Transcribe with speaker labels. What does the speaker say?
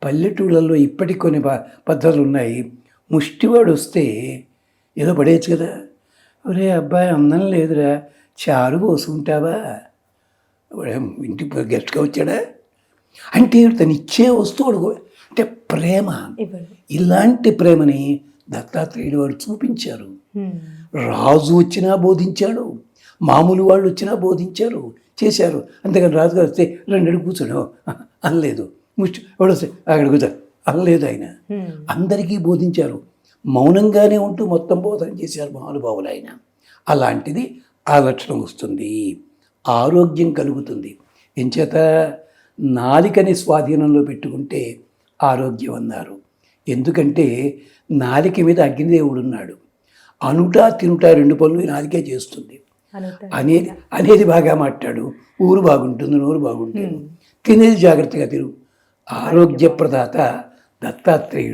Speaker 1: పల్లెటూళ్ళల్లో ఇప్పటికి కొన్ని పద్ధతులు ఉన్నాయి. ముష్టివాడు వస్తే ఏదో పడేయచ్చు కదా. ఒరే అబ్బాయి అన్నం లేదురా, చారు పోసుకుంటావా, ఇంటికి గెస్ట్గా వచ్చాడా అంటే తను ఇచ్చే వస్తువుడు అంటే ప్రేమ. ఇలాంటి ప్రేమని దత్తాత్రేయుడు వారు చూపించారు. రాజు వచ్చినా బోధించాడు, మామూలు వాళ్ళు వచ్చినా బోధించారు, చేశారు. అంతేగాని రాజుగారు వస్తే రెండు కూర్చోను అనలేదు, ముష్టి వాడు వస్తే అక్కడ కూర్చో అనలేదు. ఆయన అందరికీ బోధించారు, మౌనంగానే ఉంటూ మొత్తం బోధన చేశారు మహానుభావులు ఆయన. అలాంటిది ఆ లక్షణం వస్తుంది, ఆరోగ్యం కలుగుతుంది. ఎంచేత నాలికని స్వాధీనంలో పెట్టుకుంటే ఆరోగ్యం అన్నారు. ఎందుకంటే నాలిక మీద అగ్నిదేవుడు ఉన్నాడు. అనుట తినుట రెండు పనులు నాలికే చేస్తుంది. అనేది బాగా మాట్లాడు, ఊరు బాగుంటుంది, నోరు బాగుంటుంది. తినేది జాగ్రత్తగా తిరుగు. ఆరోగ్యప్రదాత దత్తాత్రేయుడు